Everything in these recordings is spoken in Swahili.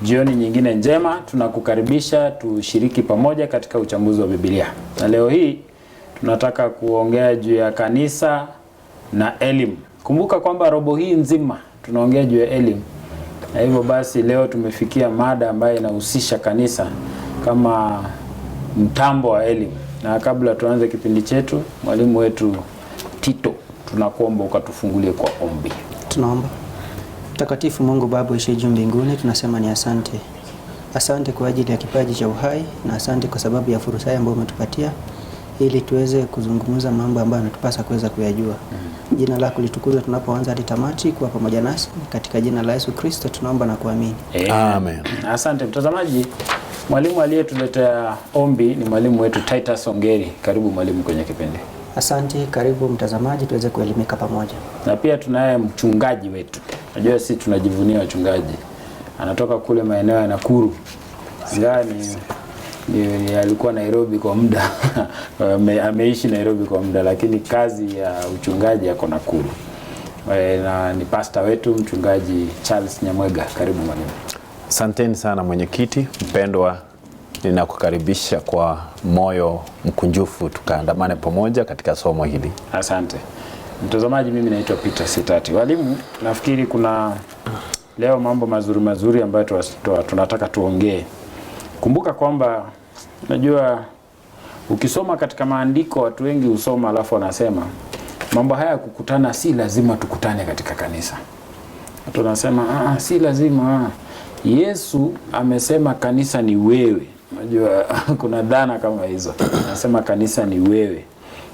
Jioni nyingine njema, tunakukaribisha tushiriki pamoja katika uchambuzi wa Biblia. Na leo hii tunataka kuongea juu ya kanisa na elimu. Kumbuka kwamba robo hii nzima tunaongea juu ya elimu. Na hivyo basi leo tumefikia mada ambayo inahusisha kanisa kama mtambo wa elimu. Na kabla tuanze kipindi chetu, mwalimu wetu Tito, tunakuomba ukatufungulie kwa ombi. Tunaomba. Mtakatifu Mungu Baba uishiye juu mbinguni, tunasema ni asante. Asante kwa ajili ya kipaji cha uhai, na asante kwa sababu ya fursa ambayo umetupatia ili tuweze kuzungumza mambo ambayo yanatupasa kuweza kuyajua. Jina lako litukuzwe tunapoanza hadi tamati, kuwa pamoja nasi katika jina la Yesu Kristo tunaomba na kuamini. Amen. Asante mtazamaji. Mwalimu aliyetuletea ombi ni mwalimu wetu Titus Ongeri. Karibu mwalimu kwenye kipindi. Asante, karibu mtazamaji tuweze kuelimika pamoja. Na pia tunaye mchungaji wetu. Najua sisi tunajivunia wachungaji. Anatoka kule maeneo ya Nakuru. Zani ni alikuwa Nairobi kwa muda. Ameishi Nairobi kwa muda, lakini kazi ya uchungaji yako Nakuru. Na ni pastor wetu mchungaji Charles Nyamwega. Karibu mwalimu. Asanteni sana mwenyekiti mpendwa, ninakukaribisha kwa moyo mkunjufu tukaandamane pamoja katika somo hili. Asante. Mtazamaji, mimi naitwa Peter Sitati. Walimu, nafikiri kuna leo mambo mazuri ambayo tunataka tuongee. Kumbuka kwamba najua ukisoma katika maandiko watu wengi husoma alafu wanasema mambo haya kukutana si lazima tukutane katika kanisa. Watu wanasema si lazima. Yesu amesema kanisa ni wewe. Unajua kuna dhana kama hizo. Anasema kanisa ni wewe.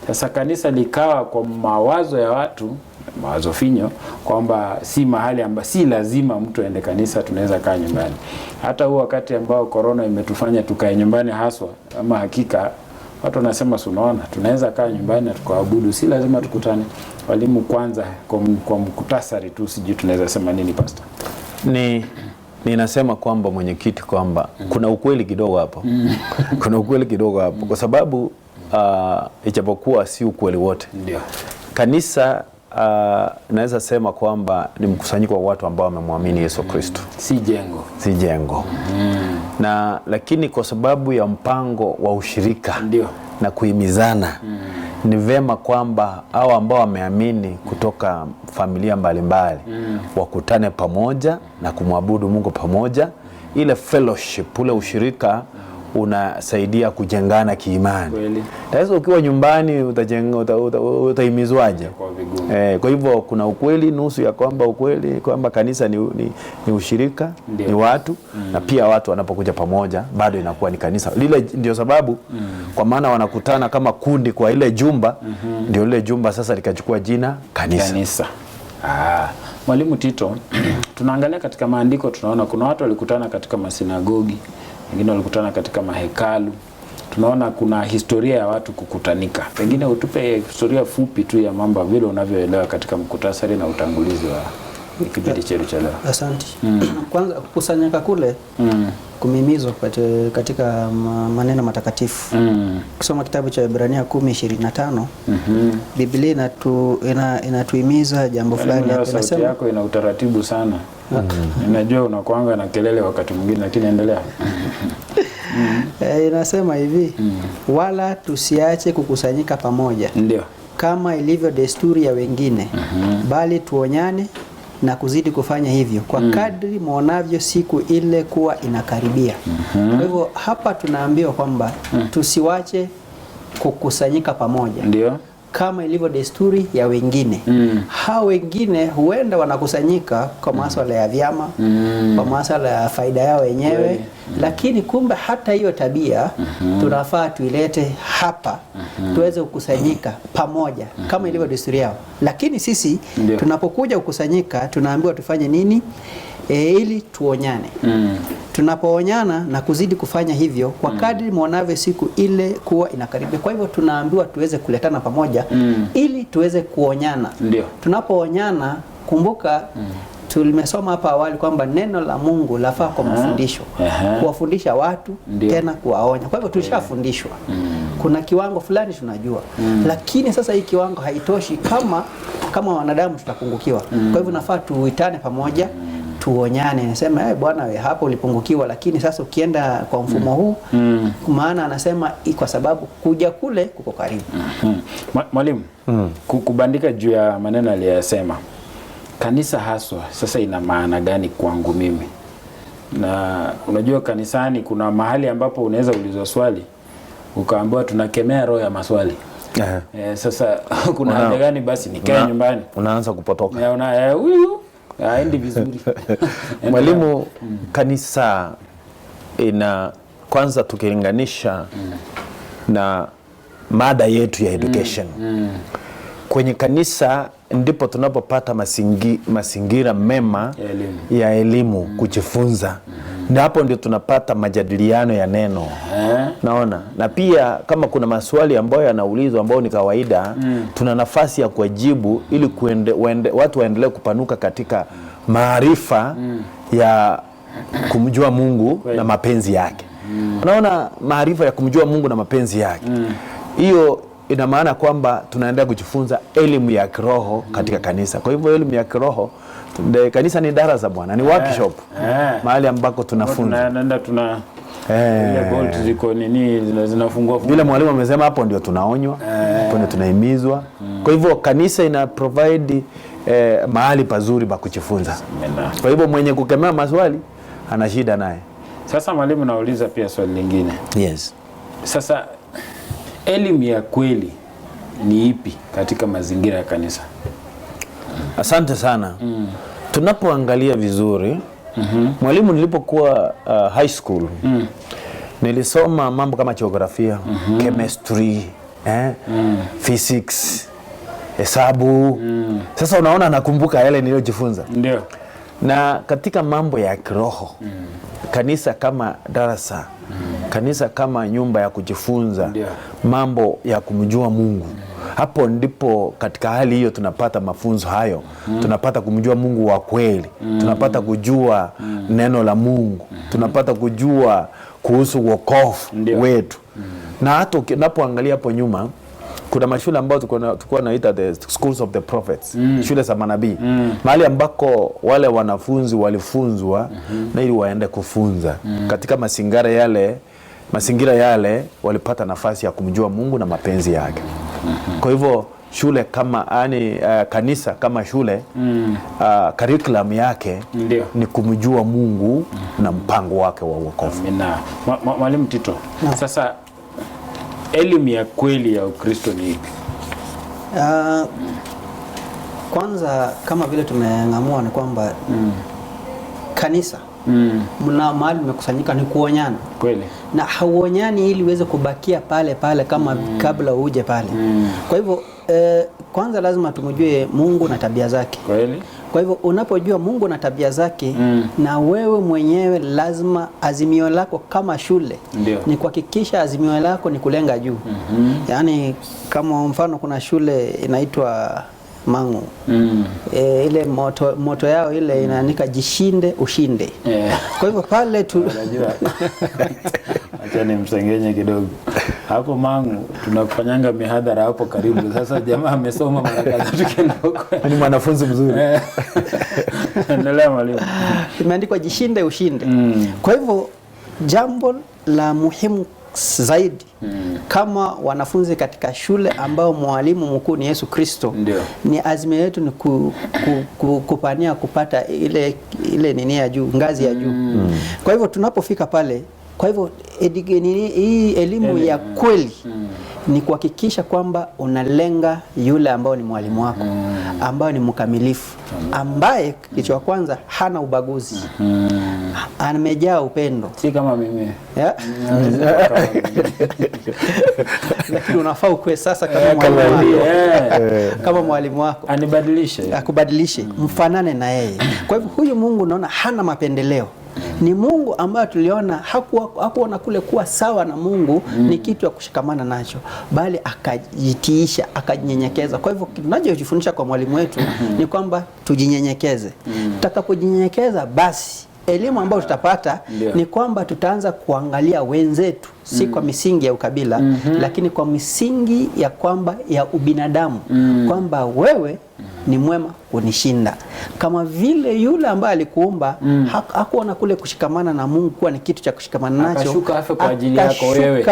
Sasa kanisa likawa kwa mawazo ya watu, mawazo finyo, kwamba si mahali ambapo si lazima mtu aende kanisa, tunaweza kaa nyumbani. Hata huo wakati ambao corona imetufanya tukae nyumbani haswa, ama hakika watu wanasema unaona tunaweza kaa nyumbani na tukaabudu, si lazima tukutane. Walimu, kwanza kwa mkutasari tu, sijui tunaweza sema nini pastor? Ninasema kwamba mwenyekiti kwamba kuna ukweli kidogo hapo. Kuna ukweli kidogo hapo kwa sababu ijapokuwa si ukweli wote. Ndio. Kanisa naweza sema kwamba ni mkusanyiko wa watu ambao wamemwamini Yesu Kristo. Si jengo. Si jengo. Na lakini kwa sababu ya mpango wa ushirika ndio na kuhimizana ni vema kwamba hao ambao wameamini kutoka familia mbalimbali wakutane pamoja na kumwabudu Mungu pamoja. Ile fellowship, ule ushirika unasaidia kujengana kiimani. Kweli. Sasa ukiwa nyumbani utahimizwaje? Kwa hivyo kuna ukweli nusu ya kwamba ukweli kwamba kanisa ni ushirika, ni watu na pia watu wanapokuja pamoja bado inakuwa ni kanisa. Lile ndio sababu kwa maana wanakutana kama kundi kwa ile jumba, ndio ile jumba sasa likachukua jina kanisa. Mwalimu Tito, tunaangalia katika maandiko tunaona kuna watu walikutana katika masinagogi, wengine walikutana katika mahekalu. Tunaona kuna historia ya watu kukutanika. Pengine utupe historia fupi tu ya mambo vile unavyoelewa katika mkutasari na utangulizi wa kipindi chetu cha leo. Asante. Kwanza kukusanyika kule kumimizwa katika maneno matakatifu. Kusoma kitabu cha Ibrania 10:25. Biblia inatuhimiza jambo fulani. Sauti yako ina utaratibu sana. Ninajua unakuanga na kelele wakati mwingine, lakini endelea. Inasema hivi, wala tusiache kukusanyika pamoja. Ndio. Kama ilivyo desturi ya wengine, bali tuonyane na kuzidi kufanya hivyo kwa kadri muonavyo siku ile kuwa inakaribia. Kwa hivyo hapa tunaambiwa kwamba tusiwache kukusanyika pamoja. Ndio. Kama ilivyo desturi ya wengine. Hao wengine huenda wanakusanyika kwa masuala ya vyama, kwa masuala ya faida yao wenyewe, lakini kumbe hata hiyo tabia tunafaa tuilete hapa, tuweze kukusanyika pamoja kama ilivyo desturi yao. Lakini sisi tunapokuja kukusanyika tunaambiwa tufanye nini? Ili tuonyane. Tunapoonyana na kuzidi kufanya hivyo kwa kadri muonavyo siku ile kuwa inakaribia. Kwa hivyo tunaambiwa tuweze kuletana pamoja ili tuweze kuonyana. Tunapoonyana, kumbuka tulimesoma hapa awali kwamba neno la Mungu lafaa kwa mafundisho, kuwafundisha watu tena kuwaonya. Kwa hivyo tulishafundishwa. Kuna kiwango fulani tunajua. Lakini sasa hii kiwango haitoshi kama wanadamu tutapungukiwa. Kwa hivyo nafaa tuitane pamoja, tuonyane, nasema bwana we hapo ulipungukiwa, lakini sasa ukienda kwa mfumo huu maana anasema kwa sababu kuja kule kuko karibu. Mwalimu, kubandika juu ya maneno aliyosema, kanisa haswa sasa ina maana gani kwangu mimi? Na unajua kanisani kuna mahali ambapo unaweza ulizwa swali ukaambiwa tunakemea roho ya maswali. Sasa kuna haja gani basi nikae nyumbani? Unaanza kupotoka. Huyu haendi vizuri. Mwalimu, kanisa ina kwanza tukilinganisha na mada yetu ya education. Kwenye kanisa ndipo tunapopata mazingira mema ya elimu kujifunza. Na hapo ndio tunapata majadiliano ya neno. Naona. Na pia kama kuna maswali ambayo yanaulizwa ambayo ni kawaida, tuna nafasi ya kujibu ili watu waendelee kupanuka katika maarifa ya kumjua Mungu na mapenzi yake. Unaona, maarifa ya kumjua Mungu na mapenzi yake. Hiyo ina maana kwamba tunaendelea kujifunza elimu ya kiroho katika kanisa. Kwa hivyo elimu ya kiroho, kanisa ni darasa bwana, ni workshop. Mahali ambako tunafunza. Tunaenda ile bolt ziko nini zinafungua. Vile mwalimu amesema, hapo ndio tunaonywa, hapo ndio tunahimizwa. Kwa hivyo kanisa ina provide mahali pazuri pa kujifunza. Kwa hivyo mwenye kukemea maswali ana shida naye. Sasa mwalimu, nauliza pia swali lingine. Yes. Sasa elimu ya kweli ni ipi katika mazingira ya kanisa? Asante sana. Tunapoangalia vizuri, mwalimu, nilipokuwa high school, nilisoma mambo kama jiografia, chemistry, physics, hesabu. Sasa unaona nakumbuka yale niliyojifunza. Ndio. Na katika mambo ya kiroho, kanisa kama darasa, kanisa kama nyumba ya kujifunza mambo ya kumjua Mungu. Hapo ndipo katika hali hiyo tunapata mafunzo hayo. Tunapata kumjua Mungu wa kweli. Tunapata kujua neno la Mungu. Tunapata kujua kuhusu wokovu wetu. Na hata unapoangalia hapo nyuma, kuna mashule ambayo tulikuwa naita the schools of the prophets, shule za manabii. Mahali ambako wale wanafunzi walifunzwa na ili waende kufunza. Katika mazingira yale walipata nafasi ya kumjua Mungu na mapenzi yake. Kwa hivyo shule kama kanisa kama shule, curriculum yake ni kumjua Mungu na mpango wake wa wokovu. Mwalimu Tito, sasa elimu ya kweli ya Ukristo ni ipi? Kwanza kama vile tumeng'amua ni kwamba kanisa mna mahali mmekusanyika ni kuonyana. Kweli. Na hauonyani ili uweze kubakia pale pale kama kabla uje pale. Kwa hivyo kwanza lazima tumjue Mungu na tabia zake. Kweli. Kwa hivyo unapojua Mungu na tabia zake, na wewe mwenyewe lazima azimio lako kama shule ni kuhakikisha azimio lako ni kulenga juu. Yaani kama mfano kuna shule inaitwa Mangu. Ile moto yao ile inaandika jishinde ushinde. Kwa hivyo pale unajua acha nimsengenye kidogo. Hapo Mangu tunakufanyanga mihadhara hapo karibu. Sasa jamaa amesoma mara kadhaa tukienda huko. Ni mwanafunzi mzuri. Endelea mwalimu. Imeandikwa jishinde ushinde. Kwa hivyo jambo la muhimu zaidi kama wanafunzi katika shule ambao mwalimu mkuu ni Yesu Kristo, ni azma yetu ni kupania kupata ile nini ya juu, ngazi ya juu. Kwa hivyo tunapofika pale, kwa hivyo hii elimu ya kweli ni kuhakikisha kwamba unalenga yule ambao ni mwalimu wako, ambao ni mkamilifu, ambaye kitu cha kwanza hana ubaguzi, amejaa upendo, si kama mimi. Lakini unafaa ukue sasa kama mwalimu wako, akubadilishe mfanane na yeye. Kwa hivyo huyu Mungu naona hana mapendeleo. Ni Mungu ambaye tuliona hakuona kule kuwa sawa na Mungu ni kitu ya kushikamana nacho, bali akajitiisha, akajinyenyekeza. Kwa hivyo tunachojifundisha kwa mwalimu wetu ni kwamba tujinyenyekeze. Tutakapojinyenyekeza, basi elimu ambayo tutapata ni kwamba tutaanza kuangalia wenzetu si kwa misingi ya ukabila, lakini kwa misingi ya kwamba ya ubinadamu, kwamba wewe ni mwema kunishinda. Kama vile yule ambaye alikuumba hakuona kule kushikamana na Mungu kuwa ni kitu cha kushikamana nacho, akashuka afe kwa ajili yako wewe.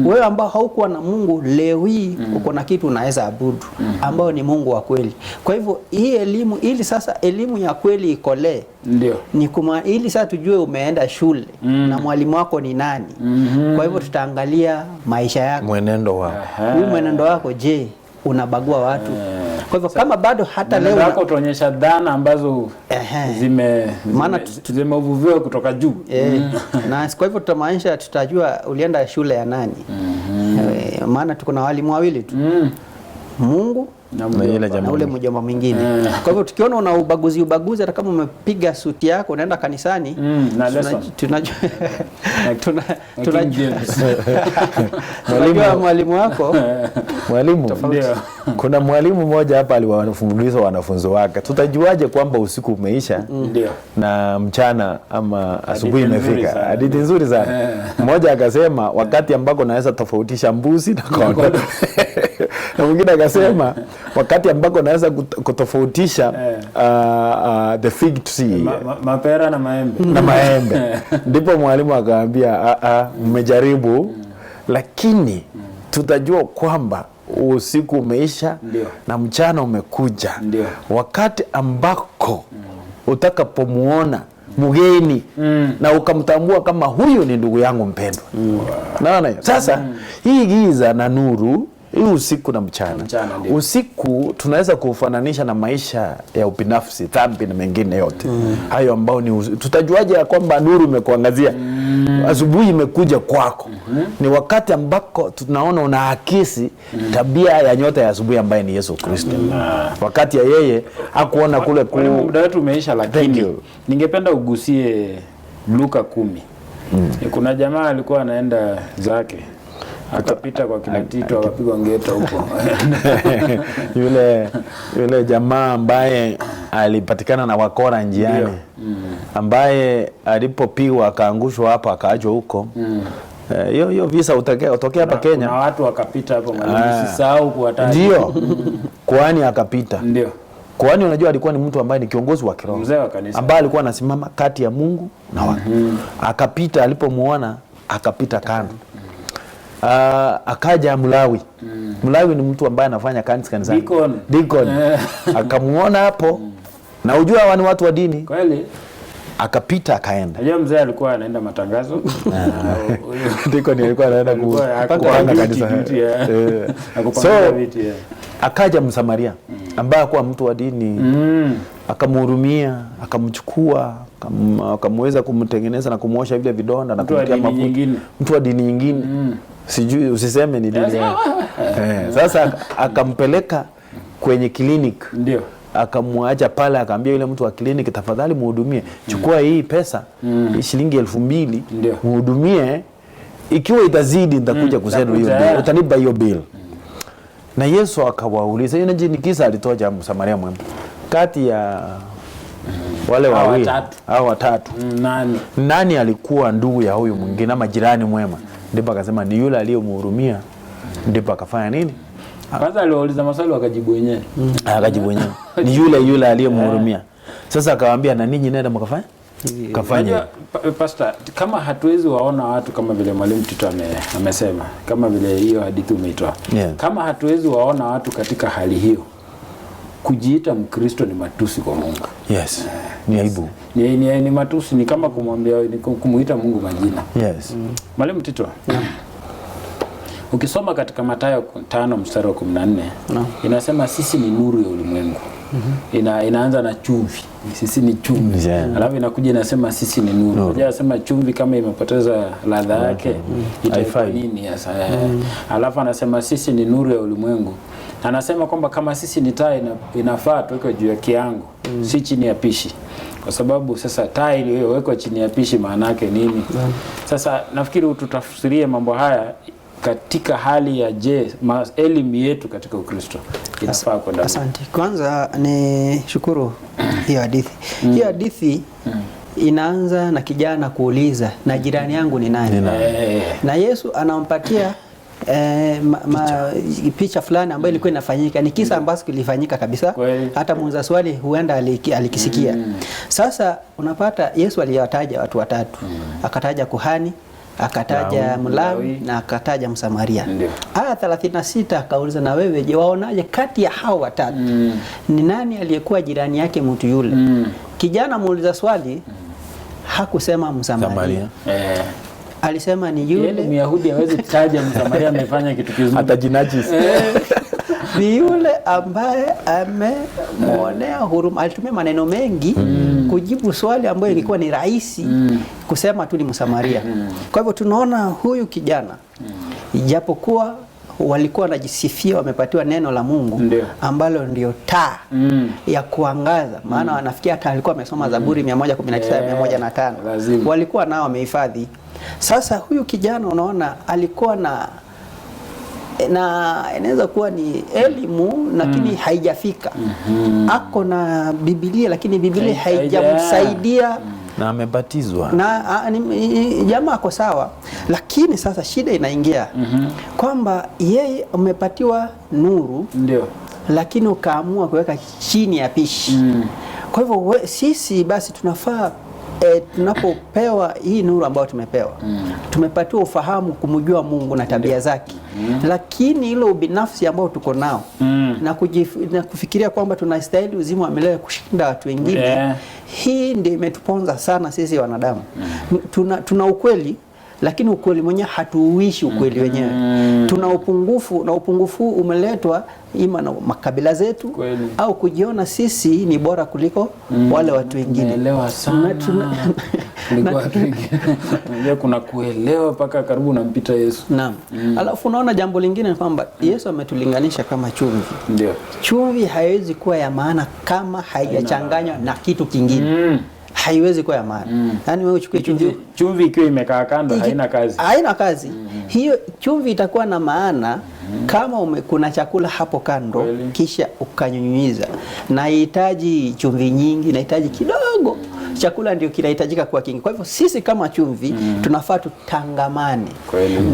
Wewe ambao haukuwa na Mungu, leo hii uko na kitu unaweza abudu ambao ni Mungu wa kweli. Kwa hivyo hii elimu, ili sasa elimu ya kweli ikolee, ndio ni ili sasa tujue umeenda shule na mwalimu wako ni nani. Kwa hivyo tutaangalia maisha yako, mwenendo wako. Huu mwenendo wako, je, unabagua watu? Kwa hivyo kama bado hata leo wako tuonyesha dhana ambazo zimevuviwa kutoka juu. Na kwa hivyo tutamaanisha, tutajua ulienda shule ya nani. Maana tuko na walimu wawili tu, Mungu na ule mjomba mwingine. Kwa hivyo tukiona una ubaguzi hata kama umepiga suti yako unaenda kanisani, tunajua mwalimu wako. Mwalimu, kuna mwalimu mmoja hapa aliwafundisha wanafunzi wake, tutajuaje kwamba usiku umeisha na mchana ama asubuhi imefika? Hadithi nzuri sana. Mmoja akasema wakati ambako naweza tofautisha mbuzi na kondoo. Na mwingine akasema wakati ambako naweza kutofautisha the fig tree, mapera na maembe. Ndipo mwalimu akaambia mmejaribu, lakini tutajua kwamba usiku umeisha na mchana umekuja. Wakati ambako utakapomuona mgeni na ukamtambua kama huyu ni ndugu yangu mpendwa. Naona sasa hii giza na nuru, hii usiku na mchana. Usiku tunaweza kufananisha na maisha ya ubinafsi, dhambi na mengine yote. Hayo ambao ni tutajuaje ya kwamba nuru imekuangazia? Asubuhi imekuja kwako. Ni wakati ambako tunaona unaakisi tabia ya nyota ya asubuhi ambaye ni Yesu Kristo. Wakati ya yeye hakuona kule muda wetu umeisha, lakini ningependa ugusie Luka 10. Kuna jamaa alikuwa anaenda zake, akapita kwa kina Tito, akapigwa ngeta huko. Yule jamaa ambaye alipatikana na wakora njiani, ambaye alipopigwa akaangushwa hapa akaachwa huko. Hiyo visa utokea hapa Kenya. Na watu wakapita hapo, msisahau kuwataja. Ndio. Kuhani akapita. Ndio. Kuhani unajua alikuwa ni mtu ambaye ni kiongozi wa kiroho, mzee wa kanisa, ambaye alikuwa anasimama kati ya Mungu na watu. Akapita, alipomuona akapita kando. Akaja Mlawi. Mlawi ni mtu ambaye anafanya kanisani. Deacon. Akamuona hapo. Na ujua ni watu wa dini. Kweli. Akapita akaenda. Unajua mzee alikuwa anaenda matangazo. Deacon alikuwa anaenda kupanga kanisa. So akaja Msamaria ambaye alikuwa mtu wa dini. Akamhurumia, akamchukua, akamweza kumtengeneza na kumuosha vile vidonda na kumtia mafuta. Mtu wa dini nyingine. Sijui usiseme ni dini. Sasa akampeleka kwenye clinic. Ndio. Akamwacha pale, akaambia yule mtu wa clinic, tafadhali muhudumie. Chukua hii pesa, shilingi 2,000, muhudumie. Ikiwa itazidi nitakuja kusema hiyo bill. Utanipa hiyo bill. Na Yesu akawauliza, yeye ni kisa alitoa Msamaria mwema. Kati ya wale wawili au watatu, nani alikuwa ndugu ya huyu mwingine ama jirani mwema? Ndipo akasema ni yule aliyemhurumia. Ndipo akafanya nini? Kwanza aliwauliza maswali wakajibu wenyewe. Akajibu wenyewe. Ni yule aliyemhurumia. Sasa akawaambia na ninyi nenda mkafanya? Kafanya. Pastor, kama hatuwezi waona watu kama vile mwalimu Tito amesema, kama vile hiyo hadithi umeitoa. Kama hatuwezi waona watu katika hali hiyo, kujiita Mkristo ni matusi kwa Mungu. Yes. Ni aibu. Ni matusi, ni kama kumuita Mungu majina. Yes. Mwalimu Tito. Ukisoma katika Mathayo 5:14, inasema sisi ni nuru ya ulimwengu. Inaanza na chumvi. Sisi ni chumvi. Alafu inakuja inasema sisi ni nuru. Unajua anasema chumvi kama imepoteza ladha yake itaifaa nini sasa? Alafu anasema sisi ni nuru ya ulimwengu. Anasema kwamba kama sisi ni taa inafaa tuweke juu ya kiango, si chini ya pishi. Kwa sababu sasa taa iliyowekwa chini ya pishi maana yake nini? Sasa nafikiri ututafsirie mambo haya katika hali ya elimu yetu katika Ukristo inafaa kwenda. Asante. Kwanza ni shukuru hiyo hadithi. Hiyo hadithi inaanza na kijana kuuliza na jirani yangu ni nani? Na Yesu anampatia picha fulani ambayo ilikuwa inafanyika, ni kisa ambacho kilifanyika kabisa. Hata muuza swali huenda alikisikia. Sasa unapata Yesu aliwataja watu watatu. Akataja kuhani, akataja Mlawi na akataja Msamaria. Aya 36 akauliza, na wewe je, waonaje kati ya hao watatu ni nani aliyekuwa jirani yake mtu yule? Kijana muuliza swali hakusema Msamaria. Alisema ni yule. Myahudi hawezi kutaja Msamaria amefanya kitu kizuri. Hata jinajisi. Ni yule ambaye amemwonea huruma. Alitumia maneno mengi kujibu swali ambayo ilikuwa ni rahisi kusema tu ni Msamaria. Kwa hivyo tunaona huyu kijana ijapokuwa walikuwa wanajisifia wamepatiwa neno la Mungu ambalo ndio taa ya kuangaza, maana wanafikia hata alikuwa amesoma Zaburi 119 105 walikuwa nao wamehifadhi. Sasa huyu kijana unaona alikuwa na inaweza kuwa ni elimu lakini haijafika. Ako na Biblia lakini Biblia haijamsaidia na amebatizwa. Na jamaa ako sawa, lakini sasa shida inaingia kwamba yeye umepatiwa nuru lakini ukaamua kuweka chini ya pishi. Kwa hivyo sisi basi tunafaa tunapopewa hii nuru ambayo tumepewa, tumepatiwa ufahamu kumjua Mungu na tabia zake, lakini ile ubinafsi ambao tuko nao na kufikiria kwamba tunastahili uzima wa milele kushinda watu wengine, hii ndio imetuponza sana sisi wanadamu. Tuna ukweli lakini ukweli mwenyewe hatuuishi ukweli wenyewe. Tuna upungufu na upungufu umeletwa ima na makabila zetu au kujiona sisi ni bora kuliko wale watu wengine. Naelewa sana. Unajua kuna kuelewa paka karibu unampita Yesu. Naam. Alafu unaona jambo lingine kwamba Yesu ametulinganisha kama chumvi. Ndio. Chumvi haiwezi kuwa ya maana kama haijachanganywa na kitu kingine. Haiwezi kuwa ya maana. Yaani wewe uchukue chumvi ikiwa imekaa kando haina kazi. Haina kazi. Hiyo chumvi itakuwa na maana kama kuna chakula hapo kando kisha ukanyunyiza. Na inahitaji chumvi nyingi, inahitaji kidogo. Chakula ndio kinahitajika kuwa kingi. Kwa hivyo sisi kama chumvi tunafaa tutangamane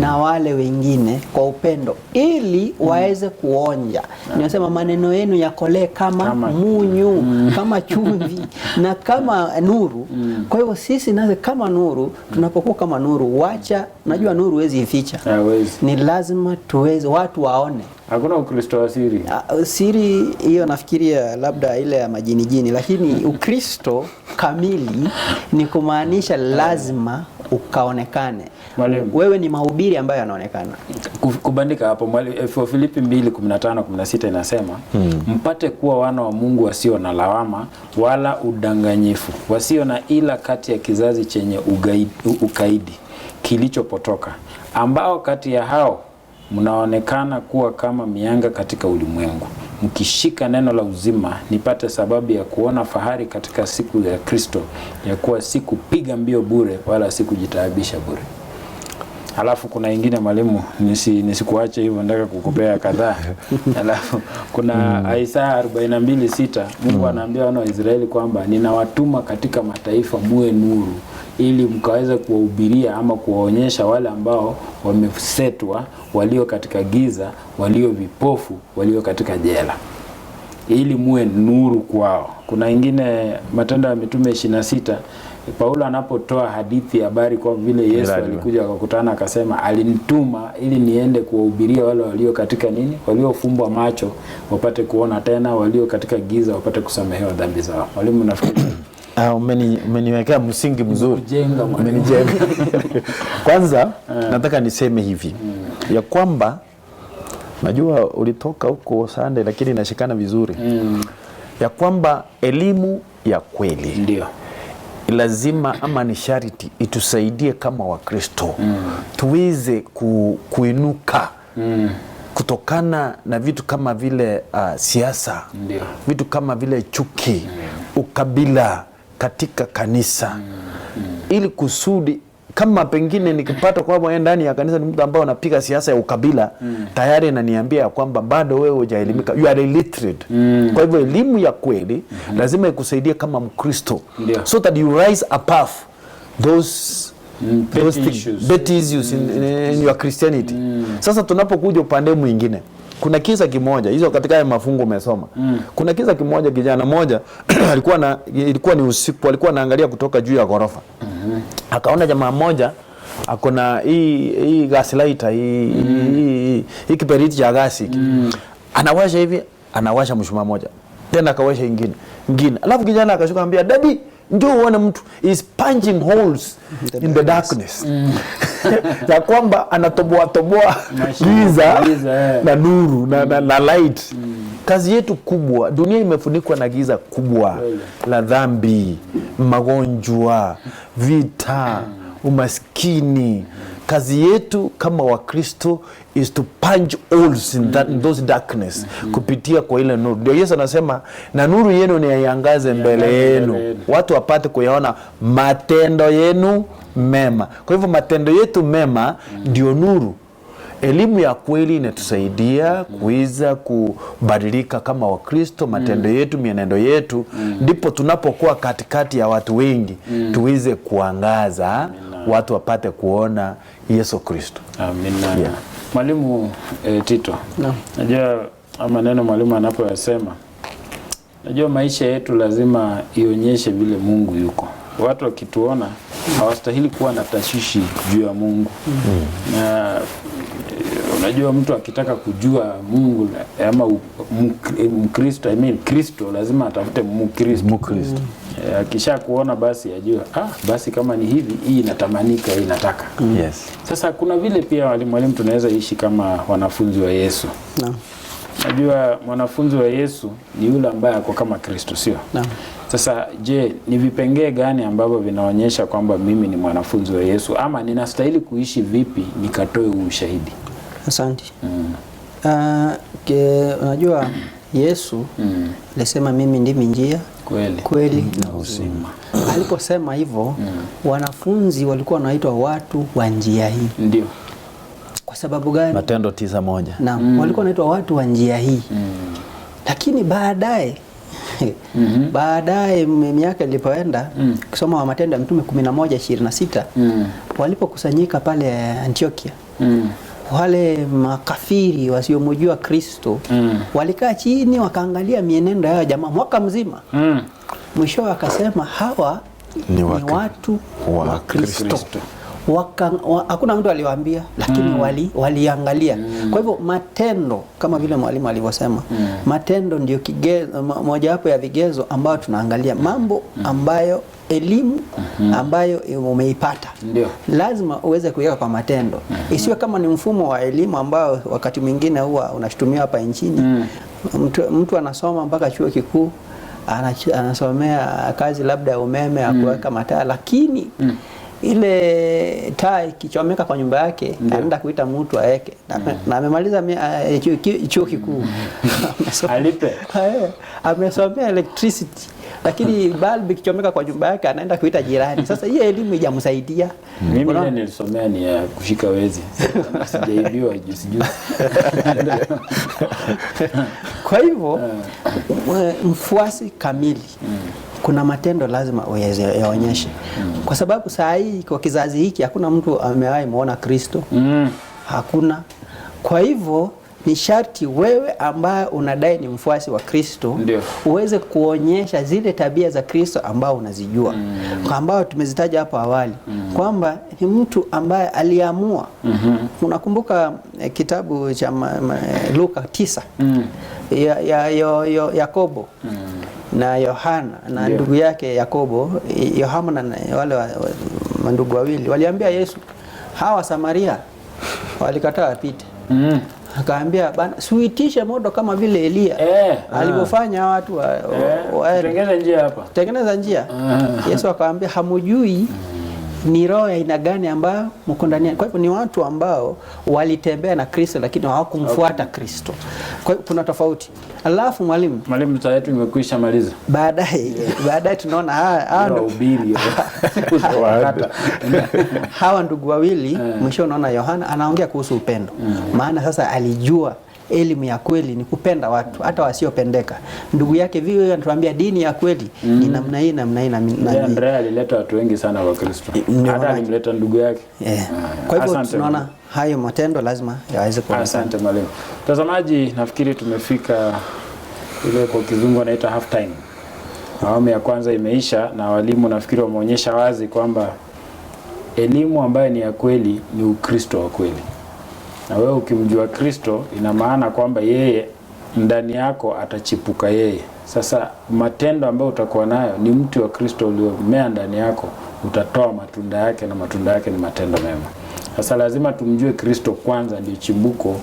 na wale wengine kwa upendo ili waweze kuonja. Ninasema maneno yenu yakolee kama munyu, kama chumvi na kama nuru. Kwa hivyo sisi naze kama nuru, tunapokuwa kama nuru, wacha, najua nuru huwezi ificha. Ni lazima tuweze watu waone. Hakuna Ukristo wa siri. Siri hiyo nafikiria labda ile ya majini, lakini Ukristo kamili ni kumaanisha lazima ukaonekane. Wewe ni mahubiri ambayo yanaonekana. Kubandika hapo Filipi 2:15-16 inasema mpate kuwa wana wa Mungu wasio na lawama wala udanganyifu, wasio na ila kati ya kizazi chenye ukaidi kilichopotoka, ambao kati ya hao mnaonekana kuwa kama mianga katika ulimwengu, mkishika neno la uzima, nipate sababu ya kuona fahari katika siku ya Kristo, ya kuwa sikupiga mbio bure wala sikujitaabisha bure. Alafu kuna ingine mwalimu, nisikuache hivyo, nataka kukupea kadhaa. Alafu kuna Isaya 42:6, Mungu anaambia wana wa Israeli kwamba ninawatuma katika mataifa muwe nuru, ili mkaweze kuwahubiria ama kuwaonyesha wale ambao wamesetwa, walio katika giza, walio vipofu, walio katika jela, ili muwe nuru kwao. Kuna ingine Matendo ya Mitume 26, Paulo anapotoa hadithi ya habari kwa vile Yesu alikuja akakutana akasema alinituma ili niende kuwahubiria wale walio katika nini, waliofumbwa macho wapate kuona tena, walio katika giza wapate kusamehewa dhambi zao. Mwalimu nafikiri umeniwekea msingi mzuri. Umenijenga. Kwanza nataka niseme hivi ya kwamba najua ulitoka huko Sunday lakini inashikana vizuri. Ya kwamba elimu ya kweli ndio lazima ama ni sharti itusaidie kama Wakristo tuweze kuinuka kutokana na vitu kama vile siasa, vitu kama vile chuki, ukabila katika kanisa, ili kusudi kama pengine nikipata kwamba wewe ndani ya kanisa ni mtu ambao unapiga siasa ya ukabila, tayari inaniambia kwamba bado wewe hujaelimika, you are illiterate. Kwa hivyo elimu ya kweli lazima ikusaidie kama Mkristo, so that you rise above those petty issues in your Christianity. Sasa tunapokuja upande mwingine, kuna kisa kimoja hizo katika haya mafungo umesoma. Kuna kisa kimoja, kijana mmoja ilikuwa ni usiku, alikuwa anaangalia kutoka juu ya ghorofa. Akaona jamaa mmoja akona hii gas lighter, hii kiberiti cha gasi. Anawasha hivi, anawasha mshumaa moja, tena akawasha ingine. Alafu kijana akashuka ambia, "Daddy, ndio uone mtu is punching holes in the darkness." Ya kwamba anatoboa giza na nuru na light. Kazi yetu kubwa, dunia imefunikwa na giza kubwa la dhambi, magonjwa, vita, umaskini. Kazi yetu kama Wakristo is to punch holes in those darkness, kupitia kwa ile nuru. Ndio Yesu anasema, na nuru yenu ni iangaze mbele yenu, watu wapate kuyaona matendo yenu mema. Kwa hivyo matendo yetu mema ndio nuru. Elimu ya kweli inatusaidia kuweza kubadilika kama Wakristo, matendo yetu, mienendo yetu, ndipo tunapokuwa katikati ya watu wengi tuweze kuangaza, watu wapate kuona Yesu Kristo. Amina. Yeah. Mwalimu Tito, najua maneno mwalimu anapoyasema, najua maisha yetu lazima ionyeshe vile Mungu yuko. Watu wakituona hawastahili kuwa na tashwishi juu ya Mungu. Na unajua mtu akitaka kujua Mungu ama Mkristo, Kristo, lazima atafute Mkristo. Akisha kuona basi ajua, basi kama ni hivi, hii inatamanika, hii inataka. Yes. Sasa kuna vile pia mwalimu tunaweza ishi kama wanafunzi wa Yesu. Najua mwanafunzi wa Yesu ni yule ambaye ako kama Kristo, sio? Sasa je, ni vipengee gani ambavyo vinaonyesha kwamba mimi ni mwanafunzi wa Yesu, ama ninastahili kuishi vipi nikatoe ushahidi? Asante. Unajua Yesu alisema mimi ndimi njia, kweli na uzima. Aliposema hivyo, wanafunzi walikuwa wanaitwa watu wa njia hii. Ndio. Kwa sababu gani? Matendo 9:1. Naam, walikuwa wanaitwa watu wa njia hii. Lakini baadaye baadaye miaka ilipoenda, kusoma wa Matendo ya Mitume 11:26, walipokusanyika pale Antiokia, wale makafiri wasiomjua Kristo walikaa chini wakaangalia mienendo yao jamaa mwaka mzima. Mwisho akasema hawa ni watu wa Kristo. Hakuna mtu aliwaambia, lakini waliangalia. Kwa hivyo matendo, kama vile mwalimu alivyosema, matendo ndio kigezo, moja wapo ya vigezo ambao tunaangalia. Mambo ambayo elimu ambayo umeipata, lazima uweze kuiweka kwa matendo. Isiwe kama ni mfumo wa elimu ambao wakati mwingine huwa unashutumiwa hapa nchini. Mtu anasoma mpaka chuo kikuu, anasomea kazi labda ya umeme ya kuweka mataa, lakini ile taa ikichomeka kwa nyumba yake, anaenda kuita mtu aeke, na amemaliza chuo kikuu. Alipe. Amesomea electricity, lakini bulb ikichomeka kwa nyumba yake anaenda kuita jirani. Sasa hiyo elimu haijamsaidia. Mimi ile nilisomea ni ya kushika wezi. Sijaibiwa juzi. Kwa hivyo mfuasi kamili, kuna matendo lazima uyaonyeshe. Kwa sababu saa hii kwa kizazi hiki hakuna mtu amewahi muona Kristo. Hakuna. Kwa hivyo ni sharti wewe ambaye unadai ni mfuasi wa Kristo uweze kuonyesha zile tabia za Kristo ambao unazijua. Kwa ambao tumezitaja hapo awali, kwamba ni mtu ambaye aliamua. Unakumbuka kitabu cha Luka 9, Yakobo na Yohana na ndugu yake Yakobo, Yohana na wale mandugu wawili waliambia Yesu, hawa Samaria walikataa apite. Akaambia, bana, suitishe moto kama vile Elia alivyofanya watu tengeneza njia hapa. Tengeneza njia. Yesu akaambia, hamujui ni roho ya aina gani ambayo mko ndani. Kwa hivyo ni watu ambao walitembea na Kristo lakini hawakumfuata Kristo. Kwa hivyo kuna tofauti. Alafu mwalimu saa yetu imekwisha maliza. Baadaye tunaona hawa ndugu wawili mwisho unaona Yohana anaongea kuhusu upendo. Maana sasa alijua elimu ya kweli ni kupenda watu hata wasiopendeka. Ndugu yake vile anatuambia dini ya kweli ni namna hii namna hii na Andrea alileta watu wengi sana kwa Kristo. Hata alimleta ndugu yake. Kwa hivyo tunaona hayo matendo lazima yaweze kuwa. Asante mwalimu. Mtazamaji, nafikiri tumefika ile kwa kizungu anaita half time. Awamu ya kwanza imeisha na walimu nafikiri wameonyesha wazi kwamba elimu ambayo ni ya kweli ni Ukristo wa kweli. Na wewe ukimjua Kristo ina maana kwamba yeye ndani yako atachipuka yeye. Sasa matendo ambayo utakuwa nayo ni mti wa Kristo uliomea ndani yako, utatoa matunda yake na matunda yake ni matendo mema. Sasa lazima tumjue Kristo kwanza, ndio chimbuko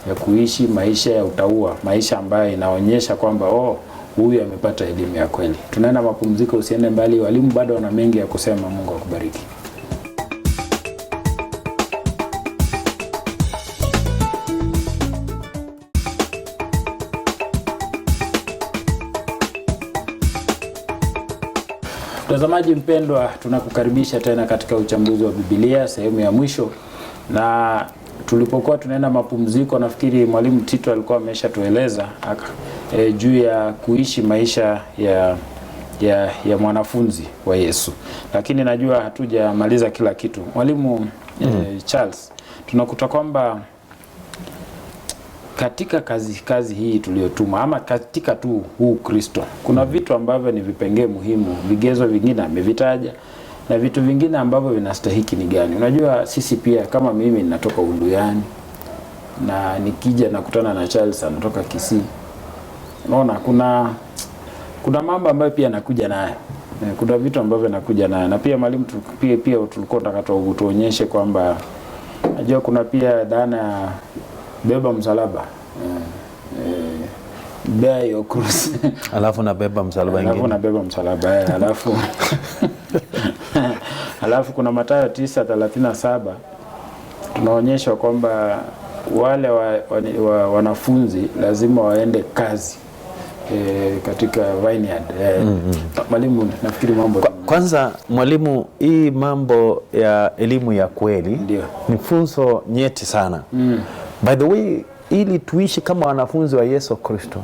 ya kuishi maisha ya utaua, maisha ambayo inaonyesha kwamba huyu amepata elimu ya kweli. Tunaenda mapumziko, usiende mbali, walimu bado wana mengi ya kusema. Mungu akubariki. Mtazamaji mpendwa, tunakukaribisha tena katika uchambuzi wa Biblia sehemu ya mwisho. Na tulipokuwa tunaenda mapumziko, nafikiri mwalimu Tito alikuwa ameshatueleza juu ya kuishi maisha ya mwanafunzi wa Yesu. Lakini najua hatujamaliza kila kitu. Mwalimu Charles, tunakuta kwamba katika kazi hii tuliyotuma ama katika tu huu Kristo, kuna vitu ambavyo ni vipengee muhimu, vigezo vingine amevitaja na vitu vingine ambavyo vinastahiki ni gani. Unajua sisi pia kama mimi ninatoka Unduyani na nikija nakutana na Charles anatoka Kisii. Unaona kuna mambo ambayo pia nakuja nayo. Kuna vitu ambavyo nakuja nayo. Na pia mwalimu pia tulikuwa tunataka tuonyeshe kwamba najua kuna pia dhana beba msalaba. Bear your cross. Alafu nabeba msalaba ingine. Alafu kuna Mathayo 9:37 tunaonyeshwa kwamba wale wanafunzi lazima waende kazi katika vineyard. Mwalimu, nafikiri mambo kwanza mwalimu, hii mambo ya elimu ya kweli ni funzo nyeti sana. By the way, ili tuishi kama wanafunzi wa Yesu Kristo,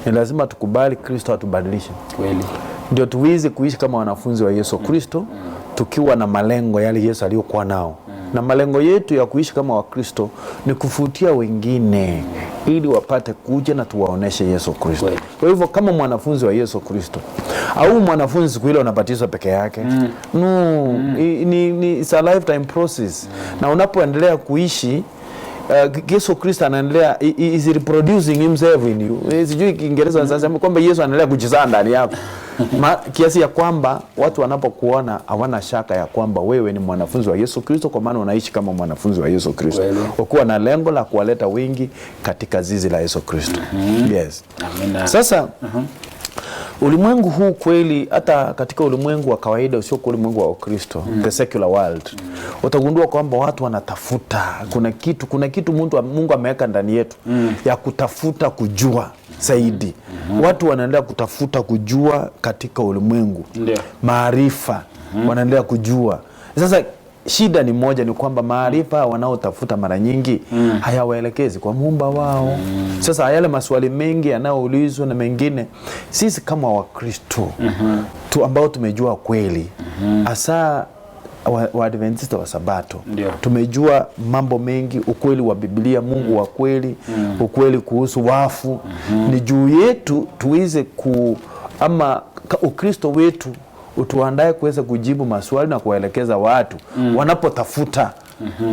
ni lazima tukubali Kristo atubadilishe. Kweli. Ndio tuweze kuishi kama wanafunzi wa Yesu Kristo, tukiwa na malengo yale Yesu aliyokuwa nao. Na malengo yetu ya kuishi kama wa Kristo ni kufutia wengine ili wapate kuja na tuwaoneshe Yesu Kristo. Kwa hivyo kama mwanafunzi wa Yesu Kristo, au mwanafunzi siku ile unabatizwa peke yake. It's a lifetime process. Na unapoendelea kuishi Yesu Kristo anaendelea is reproducing himself in you. Sijui Kiingereza sasa kwamba Yesu anaendelea kujizaa ndani yako. Kiasi ya kwamba watu wanapokuona hawana shaka ya kwamba wewe ni mwanafunzi wa Yesu Kristo, kwa maana unaishi kama mwanafunzi wa Yesu Kristo. Ukiwa na lengo la kuwaleta wengi katika zizi la Yesu Kristo. Yes. Amina. Sasa ulimwengu huu kweli, hata katika ulimwengu wa kawaida usio kwa ulimwengu wa Kristo, the secular world, utagundua kwamba watu wanatafuta, kuna kitu Mungu ameweka ndani yetu ya kutafuta kujua zaidi. Watu wanaendelea kutafuta kujua katika ulimwengu. Maarifa wanaendelea kujua. Sasa shida ni moja, ni kwamba maarifa wanaotafuta mara nyingi hayawaelekezi kwa Muumba wao. Sasa yale maswali mengi yanayoulizwa na mengine, sisi kama Wakristo ambao tumejua kweli, hasa Waadventista wa Sabato, tumejua mambo mengi, ukweli wa Biblia, Mungu wa kweli, ukweli kuhusu wafu. Ni juu yetu tuweze ama Ukristo wetu utuandae kuweza kujibu maswali na kuwaelekeza watu wanapotafuta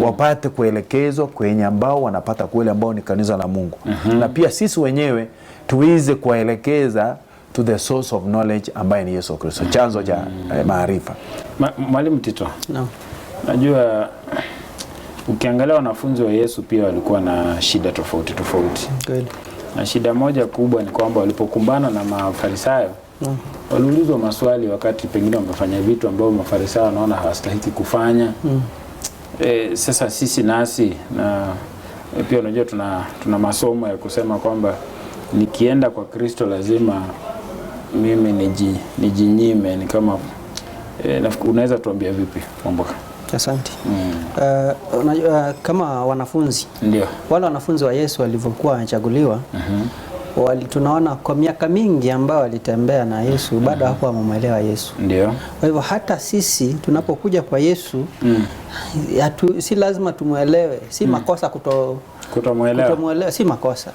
wapate kuelekezwa kwenye ambao wanapata kweli, ambao ni kanisa la Mungu. Na pia sisi wenyewe tuweze kuwaelekeza to the source of knowledge ambaye ni Yesu Kristo, chanzo cha maarifa. Mwalimu Tito, najua ukiangalia wanafunzi wa Yesu pia walikuwa na shida tofauti. Na shida moja kubwa ni kwamba walipokumbana na Mafarisayo, Waliulizwa maswali wakati pengine wamefanya vitu ambao Mafarisayo wanaona hawastahili kufanya. Sasa sisi nasi na pia unajua tuna masomo ya kusema kwamba nikienda kwa Kristo lazima mimi nijinyime. Ni kama unaweza tuambia vipi Mwamboka? Asante. Kama wanafunzi, ndio wale wanafunzi wa Yesu walivyokuwa wamechaguliwa, tunaona kwa miaka mingi ambao walitembea na Yesu bado hapo wamemwelewa Yesu. Ndio. Kwa hivyo hata sisi tunapokuja kwa Yesu si lazima tumuelewe, si makosa kutomuelewa, si makosa.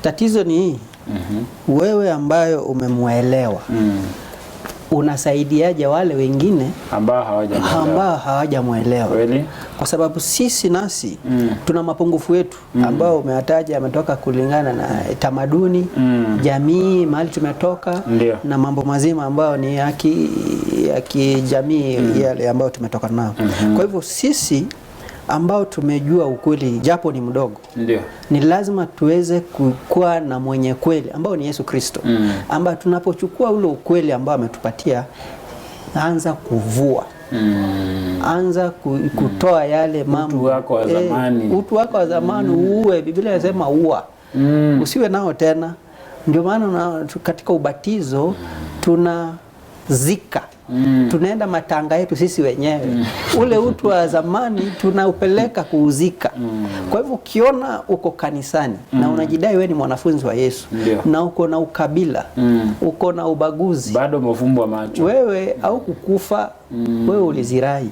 Tatizo ni wewe ambayo umemuelewa. Unasaidiaje wale wengine ambao hawajamuelewa? Kwa sababu sisi nasi tuna mapungufu yetu ambao umeyataja, yametoka kulingana na tamaduni, jamii, mahali tumetoka, na mambo mazima ambayo ni ya kijamii yale ambayo tumetoka nao. Kwa hivyo sisi ambao tumejua ukweli japo ni mdogo, ni lazima tuweze kuwa na mwenye kweli ambao ni Yesu Kristo, ambao tunapochukua ule ukweli ambao ametupatia, anza kuvua, anza kutoa yale mambo, utu wako wa zamani uwe. Biblia inasema ua, usiwe nao tena. Ndio maana katika ubatizo tunazika, tunaenda matanga yetu sisi wenyewe. Ule utu wa zamani tunaupeleka kuuzika. Kwa hivyo ukiona uko kanisani na unajidai wewe ni mwanafunzi wa Yesu, na uko na ukabila, uko na ubaguzi, bado umefumbwa macho, wewe au kukufa, wewe ulizirai.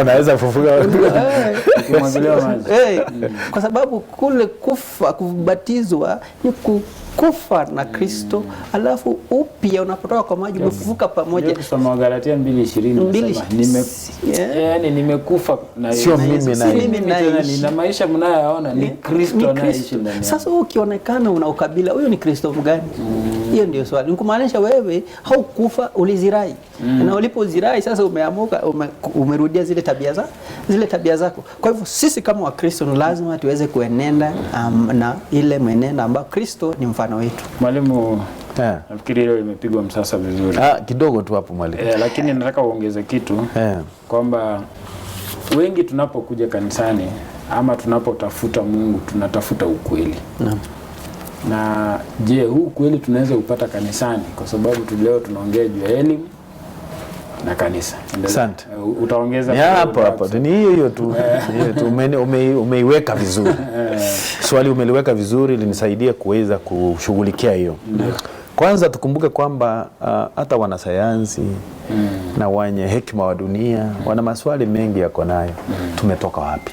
Unaweza kufufuka ukimwagiliwa maji. Kwa sababu kule kubatizwa ni kufa na Kristo, alafu upya unapotoka kwa maji umefufuka pamoja. Kusoma Galatia 2:20 nimekufa na sio mimi na maisha mnayoyaona ni Kristo anaishi ndani. Sasa ukionekana una ukabila, huyo ni Kristo mgani? Hiyo ndio swali. Nikumaanisha wewe haukufa, ulizirai. Na ulipozirai sasa umeamuka, umerudia zile tabia zako. Kwa hivyo sisi kama Wakristo lazima tuweze kuenenda na ile mwenendo ambao Kristo ni mfano wetu. Mwalimu, nafikiri leo imepigwa msasa vizuri. Kidogo tu hapo mwalimu. Lakini nataka uongeze kitu kwamba wengi tunapokuja kanisani ama tunapotafuta Mungu tunatafuta ukweli. Na je, huu kweli tunaweza upata kanisani? Kwa sababu leo tunaongea juu ya elimu na kanisa. Asante. Utaongeza hapo ni hiyo tu. Umeiweka vizuri. Swali umeliweka vizuri, linisaidia kuweza kushughulikia hiyo. Kwanza tukumbuke kwamba hata wanasayansi na wenye hekima wa dunia wana maswali mengi yako nayo. Tumetoka wapi?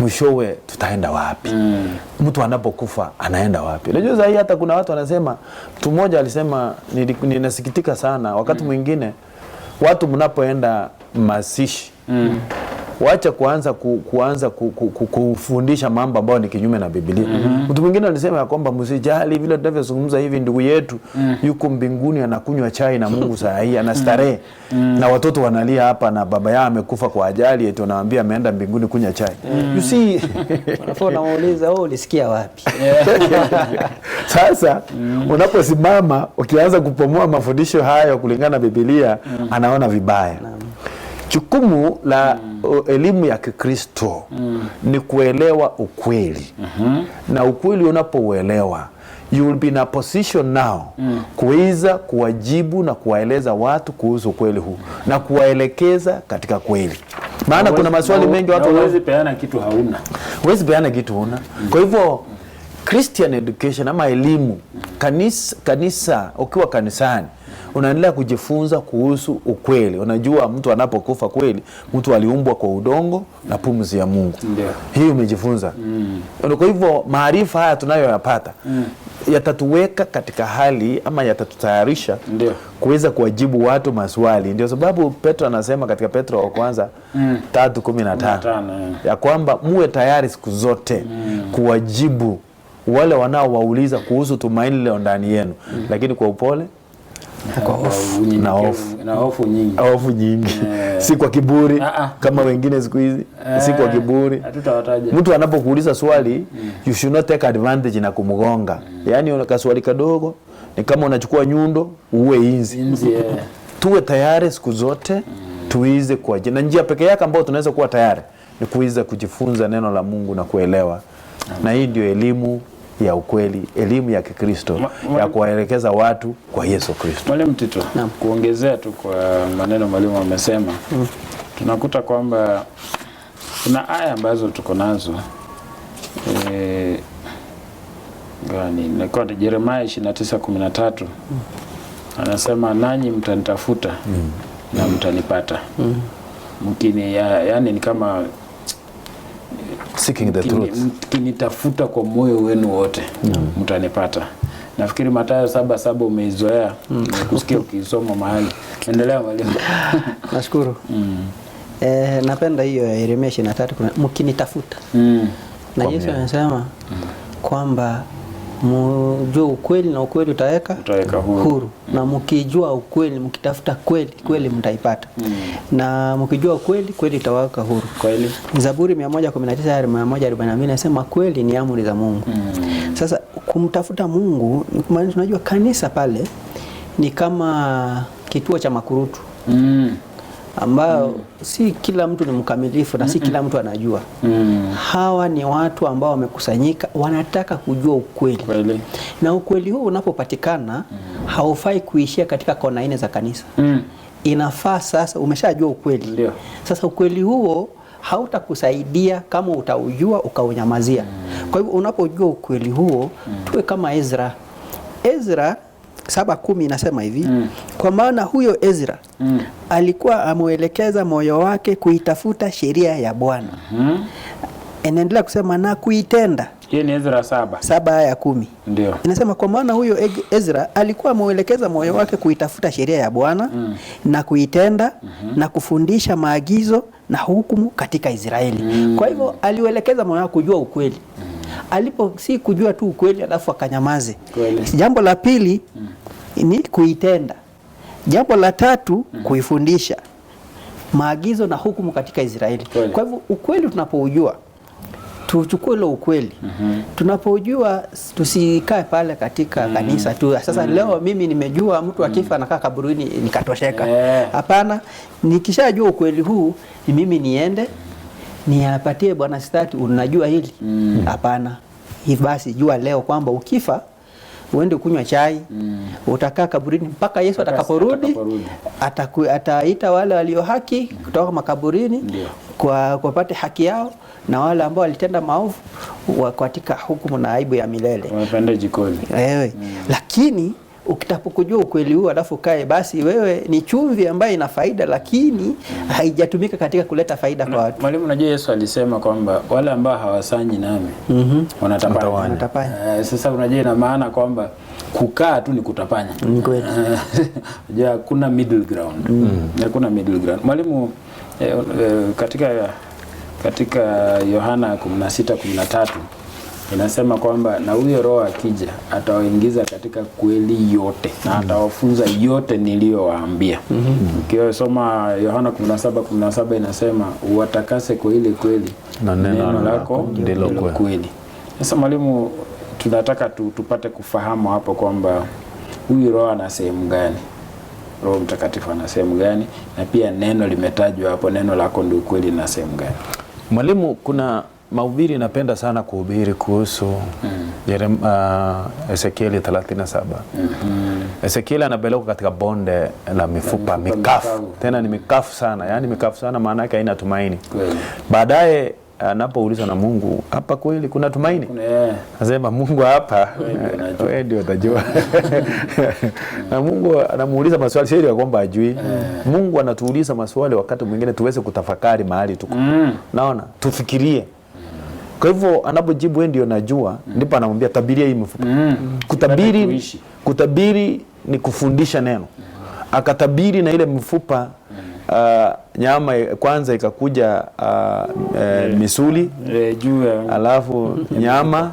Mwishowe tutaenda wapi? Mtu anapokufa anaenda wapi? Unajua zaidi hata kuna watu wanasema, mtu mmoja alisema, ninasikitika sana wakati mwingine watu mnapoenda masishi wacha kuanza kufundisha mambo ambayo ni kinyume na Biblia. Mtu mwingine alisema ya kwamba msijali vile tunavyozungumza hivi, ndugu yetu yuko mbinguni anakunywa chai na Mungu saa hii anastarehe, na watoto wanalia hapa na baba yao amekufa kwa ajali, eti wanaambia ameenda mbinguni kunywa chai. You see, unauliza ulisikia wapi? Sasa unaposimama ukianza kupomoa mafundisho hayo kulingana na Biblia, anaona vibaya. Jukumu la elimu ya Kikristo ni kuelewa ukweli. Na ukweli unapouelewa, you will be in a position now kuweza kuwajibu na kuwaeleza watu kuhusu ukweli huu na kuwaelekeza katika kweli. Maana kuna maswali mengi watu hawezi peana kitu hauna. Huwezi peana kitu huna. Kwa hivyo Christian education ama elimu, kanisa ukiwa kanisani unaendelea kujifunza kuhusu ukweli. Unajua mtu anapokufa kweli, mtu aliumbwa kwa udongo na pumzi ya Mungu. Hii umejifunza. Kwa hivyo maarifa haya tunayoyapata yatatuweka katika hali ama yatatutayarisha kuweza kuwajibu watu maswali. Ndio sababu Petro anasema katika Petro wa kwanza 3:15 ya kwamba muwe tayari siku zote kuwajibu wale wanaowauliza kuhusu tumaini leo ndani yenu, lakini kwa upole na hofu nyingi. Si kwa kiburi kama wengine siku hizi. Si kwa kiburi. Mtu anapokuuliza swali, you should not take advantage na kumgonga. Yaani una kaswali kadogo Ni kama unachukua nyundo uwe inzi. Tuwe tayari siku zote tuize kwa na njia pekee yake ambayo tunaweza kuwa tayari ni kuiza kujifunza neno la Mungu na kuelewa. Na hii ndio elimu ya ukweli, elimu ya Kikristo ya kuwaelekeza watu kwa Yesu Kristo. Mwalimu Tito, kuongezea tu kwa maneno mwalimu amesema, tunakuta kwamba kuna aya ambazo tuko nazo gani Yeremia 29:13 anasema nanyi mtanitafuta na mtanipata. Mkini yani ni kama seeking the truth. Mkinitafuta kwa moyo wenu wote mtanipata. Nafikiri Mathayo 7:7 umeizoea kusikia ukisoma mahali. Endelea mwalimu. Nashukuru. Napenda hiyo ya Yeremia 23 mkinitafuta. Na Yesu anasema kwamba mjue ukweli na ukweli utaweka huru. Na mkijua ukweli, mkitafuta kweli mtaipata. Na mkijua kweli itaweka huru. Kweli. Zaburi 119:142 inasema kweli ni amri za Mungu. Sasa kumtafuta Mungu, tunajua kanisa pale ni kama kituo cha makurutu. Ambao si kila mtu ni mkamilifu na si kila mtu anajua. Hawa ni watu ambao wamekusanyika, wanataka kujua ukweli. Kweli. Na ukweli huu unapopatikana haufai kuishia katika kona nne za kanisa. Inafaa sasa umeshajua ukweli. Ndio. Sasa ukweli huo hautakusaidia kama utaujua ukaunyamazia. Kwa hivyo unapojua ukweli huo, tuwe kama Ezra. Ezra 7:10 inasema hivi, kwa maana huyo Ezra alikuwa amuelekeza moyo wake kuitafuta sheria ya Bwana. Inaendelea kusema na kuitenda. Hiyo ni Ezra 7:10. Ndio. Inasema kwa maana huyo Ezra alikuwa amuelekeza moyo wake kuitafuta sheria ya Bwana na kuitenda na kufundisha maagizo na hukumu katika Israeli. Kwa hivyo aliuelekeza moyo wake kujua ukweli. Alipo si kujua tu ukweli alafu akanyamaze. Jambo la pili ni kuitenda. Jambo la tatu kuifundisha maagizo na hukumu katika Israeli. Kwa hivyo ukweli tunapoujua tuchukue ile ukweli. Tunapoujua tusikae pale katika kanisa tu. Sasa leo mimi nimejua mtu akifa anakaa kaburini nikatosheka. Hapana, nikishajua ukweli huu mimi niende niapatie Bwana Stati unajua hili. Hapana. Hivi basi jua leo kwamba ukifa uende kunywa chai, utakaa kaburini mpaka Yesu atakaporudi. Ataita wale walio haki kutoka makaburini kwa kupata haki yao, na wale ambao walitenda maovu katika hukumu na aibu ya milele. Wamepanda jikoni. Lakini ukitapokujua ukweli huu alafu kae, basi wewe ni chumvi ambayo ina faida lakini haijatumika katika kuleta faida kwa watu. Mwalimu, unajua Yesu alisema kwamba wale ambao hawasanyi nami wanatapanya. Sasa unajua ina maana kwamba kukaa tu ni kutapanya. Kweli. Hakuna middle ground. Hakuna middle ground. Mwalimu, katika Yohana 16:13 inasema kwamba na huyo Roho akija atawaingiza katika kweli yote na atawafunza yote niliyowaambia. Ukisoma Yohana 17:17 inasema uwatakase kwa ile kweli na neno lako ndilo kweli. Sasa mwalimu, tunataka tupate kufahamu hapo kwamba huyu Roho ana sehemu gani? Roho Mtakatifu ana sehemu gani? Na pia neno limetajwa hapo, neno lako ndio kweli, na sehemu gani? Mwalimu, kuna mahubiri napenda sana kuhubiri kuhusu Ezekieli 37. Ezekieli anapelekwa katika bonde la mifupa mikafu. Tena ni mikafu sana. Yaani mikafu sana maana yake haina tumaini. Baadaye anapoulizwa na Mungu, hapa kweli kuna tumaini? Anasema Mungu, hapa wewe ndio utajua. Na Mungu anamuuliza maswali sio kwamba ajui. Mungu anatuuliza maswali wakati mwingine tuweze kutafakari mahali tuko. Naona tufikirie. Kwa hivyo anapojibu wewe ndio najua, ndipo anamwambia tabiria hii mifupa. Kutabiri ni kufundisha neno. Akatabiri na ile mifupa, nyama kwanza ikakuja misuli, alafu nyama,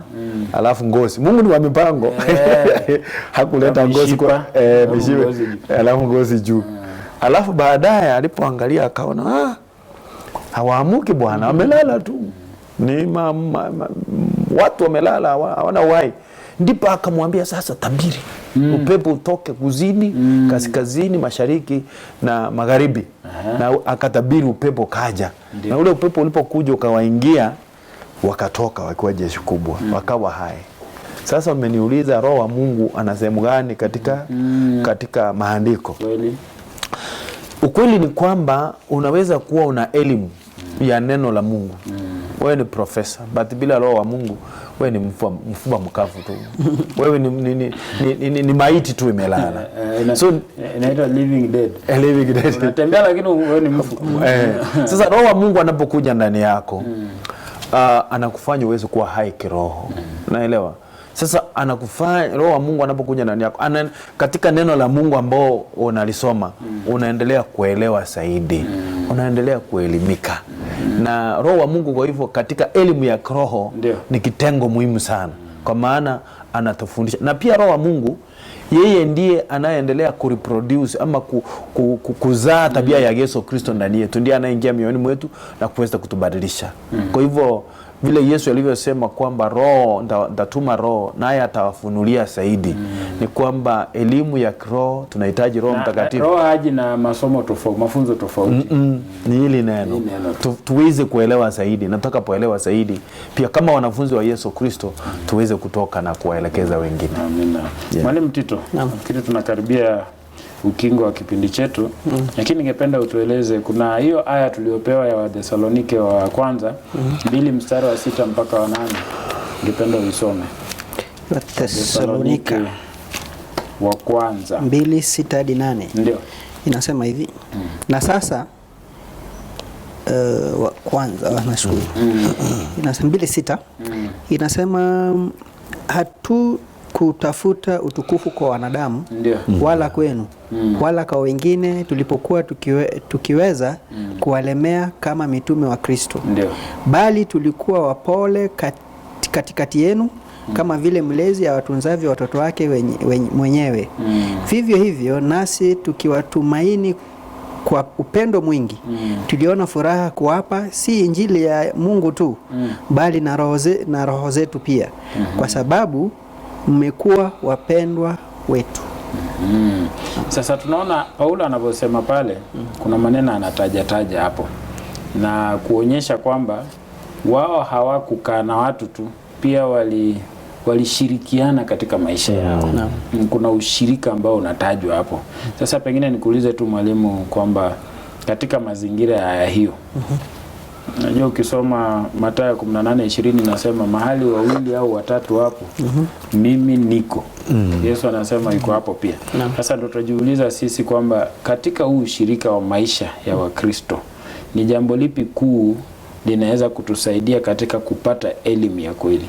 alafu ngozi. Mungu ni wa mipango. Hakuleta ngozi kwa mishipa, alafu ngozi juu. Alafu baadaye alipoangalia akaona hawaamuki bwana, wamelala tu. Ni watu wamelala, hawana uhai. Ndipo akamwambia sasa tabiri. Upepo utoke kusini, kaskazini, mashariki na magharibi. Na akatabiri upepo kaja. Na ule upepo ulipokuja ukawaingia, wakatoka wakiwa jeshi kubwa, wakawa hai. Sasa umeniuliza Roho wa Mungu ana sehemu gani katika maandiko? Ukweli ni kwamba unaweza kuwa una elimu ya neno la Mungu. Wewe ni profesa, but bila Roho wa Mungu wewe ni mfupa mkavu tu. Wewe ni maiti tu imelala. So inaitwa living dead. Living dead. Unatembea lakini wewe ni mfu. Sasa Roho wa Mungu anapokuja ndani yako, anakufanya uweze kuwa hai kiroho. Unaelewa? Sasa anakufanya Roho wa Mungu anapokuja ndani yako, katika neno la Mungu ambao unalisoma, unaendelea kuelewa zaidi, unaendelea kuelimika. Na Roho wa Mungu kwa hivyo katika elimu ya kiroho ni kitengo muhimu sana, kwa maana anatufundisha. Na pia Roho wa Mungu yeye ndiye anayeendelea kureproduce ama kuzaa tabia ya Yesu Kristo ndani yetu, ndiye anaingia mioyoni mwetu na kuweza kutubadilisha. Kwa hivyo vile Yesu alivyosema kwamba Roho ndatuma Roho naye atawafunulia zaidi, ni kwamba elimu ya kiroho tunahitaji Roho Mtakatifu. Roho haji na masomo tofauti, mafunzo tofauti. Ni hili neno. Tuweze kuelewa zaidi, na tutakapoelewa zaidi pia kama wanafunzi wa Yesu Kristo tuweze kutoka na kuwaelekeza wengine. Amina. Mwalimu Tito, nafikiri tunakaribia ukingo wa kipindi chetu, lakini ningependa utueleze, kuna hiyo aya tuliopewa ya Wathesalonike wa kwanza 2 mstari wa 6 mpaka wa 8. Ningependa uisome. Wathesalonike wa kwanza 2:6 hadi 8. Ndio. Inasema hivi. Na sasa wa kwanza nashukuru. Inasema 2:6. Inasema hatu kutafuta utukufu kwa wanadamu, wala kwenu, wala kwa wengine, tulipokuwa tukiweza kuwalemea kama mitume wa Kristo. Bali tulikuwa wapole katikati yenu, kama vile mlezi awatunzavyo watoto wake mwenyewe. Vivyo hivyo nasi tukiwatumaini kwa upendo mwingi, tuliona furaha kuwapa si injili ya Mungu tu, bali na roho zetu pia, kwa sababu mmekuwa wapendwa wetu. Sasa tunaona Paulo anavyosema pale, kuna maneno anataja hapo na kuonyesha kwamba wao hawakukaa na watu tu, pia walishirikiana katika maisha yao. Kuna ushirika ambao unatajwa hapo. Sasa pengine nikuulize tu mwalimu kwamba katika mazingira ya hiyo, najua ukisoma Mathayo 18:20 nasema mahali 2 au 3 hapo, mimi niko. Yesu anasema yuko hapo pia. Sasa ndio tunajiuliza sisi kwamba katika huu ushirika wa maisha ya Wakristo, ni jambo lipi kuu linaweza kutusaidia katika kupata elimu ya kweli?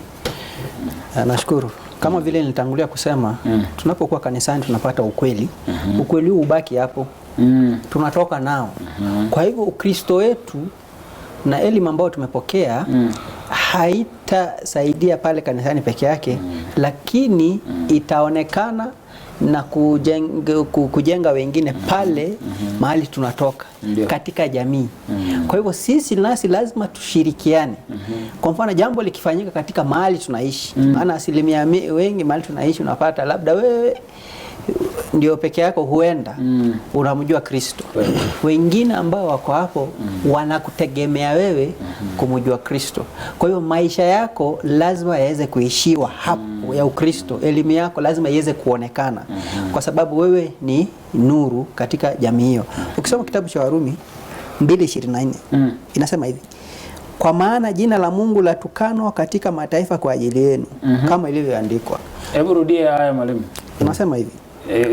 Nashukuru. Kama vile nilitangulia kusema, tunapokuwa kanisani tunapata ukweli. Ukweli huu ubaki hapo. Tunatoka nao. Kwa hivyo Ukristo wetu na elimu ambayo tumepokea haitasaidia pale kanisani peke yake, lakini itaonekana na kujenga wengine pale mahali tunatoka katika jamii. Kwa hivyo sisi nasi lazima tushirikiane. Kwa mfano jambo likifanyika katika mahali tunaishi, maana asilimia wengi mahali tunaishi unapata labda wewe ndio peke yako huenda unamjua Kristo. Wengine ambao wako hapo wanakutegemea wewe kumjua Kristo. Kwa hiyo maisha yako lazima yaweze kuishiwa hapo ya Ukristo. Elimu yako lazima iweze kuonekana, kwa sababu wewe ni nuru katika jamii hiyo. Ukisoma kitabu cha Warumi 2:24 inasema hivi: kwa maana jina la Mungu latukanwa katika mataifa kwa ajili yenu, kama ilivyoandikwa. Hebu rudia haya mwalimu. Inasema hivi.